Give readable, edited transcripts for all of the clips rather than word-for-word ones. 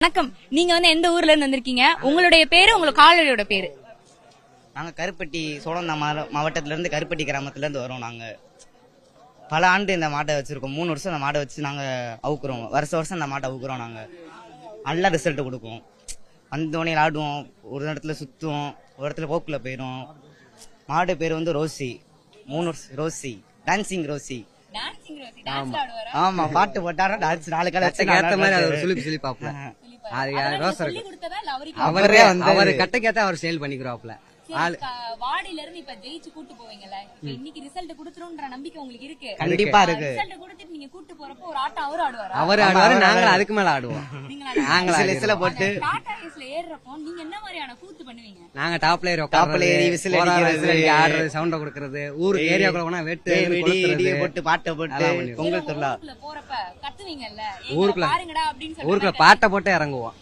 வணக்கம். நீங்க எந்த ஊர்ல இருந்து வந்திருக்கீங்க? உங்களுடைய பேரு, உங்க காலடியோட பேரு? நாங்க கருப்பட்டி சோழந்தா மாவட்டத்துல இருந்து கருப்பட்டி கிராமத்துல இருந்து வரோம். நாங்க பல ஆண்டு இந்த மாட்டை வச்சிருக்கோம். 3 வருஷம் இந்த மாட்டை வச்சு நாங்க அவுக்குறோம். வருஷம் இந்த மாட்டை அவுக்குறோம். நாங்க நல்ல ரிசல்ட் கொடுக்கும். வந்தோடனே ஆடுவோம், ஒரு இடத்துல சுத்துவோம், ஒரு இடத்துல போக்குல போயிடும். மாடு பேர் ரோசி. 3 வருஷம் ரோசி, டான்சிங் ரோசி. ஆமா, பாட்டு போட்டாரா டான்ஸ் 4 கால ஏத்த மாதிரி அவர் சுலிப்பி பாப்பல. அது ரோசா இருக்கு. அவரு கட்டைக்கேத்த அவர் சேல் பண்ணிக்கிறாப்ல. வாடியில இருந்து இப்ப ஜெயிச்சு கூட்டு போவீங்கல்ல, இன்னைக்கு ரிசல்ட் கொடுத்துரும்ன்ற நம்பிக்கை உங்களுக்கு இருக்கு? கண்டிப்பா இருக்கு. ரிசல்ட் கொடுத்துட்டு நீங்க கூட்டு போறப்போ ஒரு ஆட்டம் அவரு ஆடுவாரா? அவரு ஆடுவாரு, நாங்களும் அதுக்கு மேல ஆடுவோம். விசில போட்டு டாடா ரேஸ்ல ஏறறப்போ நீங்க என்ன மாதிரியான கூத்து பண்ணுவீங்க? நாங்க டாப்ல ஏறி விசில் அடிக்கிறது, ஆடுறது, சவுண்ட கொடுக்கிறது, ஊருக்கு ஏரியாக்குள்ள போனா வெட்டு வெடி போட்டு பாட்டை போட்டு பொங்கல் திருவிழா போறப்ப கத்துவீங்கல்ல, ஊருக்குள்ள பாருங்கடா அப்படின்னு சொல்லி ஊருக்குள்ள பாட்டை போட்டு இறங்குவோம்.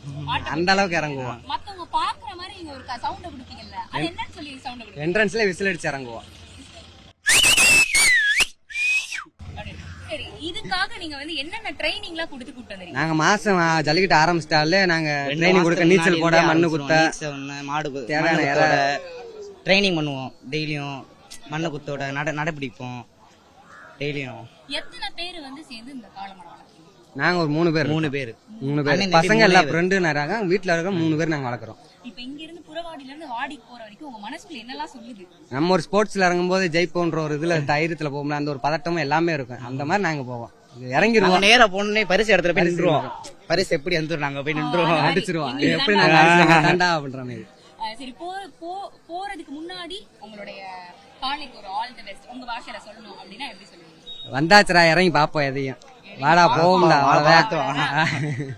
அந்த அளவுக்கு இறங்குவோம். மத்தவங்க பாக்குற மாதிரி நீங்க ஒரு சவுண்ட கொடுப்பீங்கல்ல, அது என்னன்னு சொல்லி சவுண்ட் கொடுப்பீங்க? என்ட்ரன்ஸ்ல விசில் அடிச்சு இறங்குவோம். சரி, இதுக்காக நீங்க என்னென்ன ட்ரைனிங்லாம் கொடுத்து கூட்டு வந்தீங்க? நாங்க மாசம் ஜல்லிக்கட்டு ஆரம்பிச்சிட்டாலே நாங்க ட்ரைனிங் கொடுக்க, நீச்சல் போட, மண்ணு குத்த, மாடு தேவையான ட்ரைனிங் பண்ணுவோம். டெய்லியும் மண்ணு குத்தோட நடைபிடிப்போம். டெய்லியும் எத்தனை பேர் சேர்ந்து இந்த காளமாடு வளர்க்கீங்க? நாங்க ஒரு 3 பேர். 3 பேர் பசங்க எல்லாம் ஃப்ரெண்டு நறாங்க. வீட்டுல இருக்க 3 பேர் நாங்க வளர்க்குறோம். இப்ப இங்க இருந்து புறவாடில இருந்து வாடிக்கு போற வரைக்கும் உங்க மனசுக்குள்ள என்னெல்லாம் சொல்லுது? நம்ம ஒரு ஸ்போர்ட்ஸ்ல இறங்கும் போது ஜெயிப்போன்ற ஒரு இதுல தைரியத்துல போகும்போது அந்த ஒரு பதட்டமும் எல்லாமே இருக்கும். அந்த மாதிரி நாங்க போவோம், இறங்கிடுவோம். நேரா போனே பரிசு இடத்துல போய் நின்றுவோம். பரிசு எப்படி நாங்க போய் நின்றுவோம், அடிச்சிருவோம். எப்படி நாங்க தாண்டா அப்படின்ற மாதிரி. சரி, போறதுக்கு முன்னாடி உங்களுடைய காலைக்கு ஒரு ஆல் தி பெஸ்ட் உங்க பாஷையில சொல்லணும் அப்படின்னா எப்படி சொல்லுவீங்க? வந்தாச்சுரா, இறங்கி பாப்போம். எதையும் வாடா போகும்டா, அவ்வளவுதான்.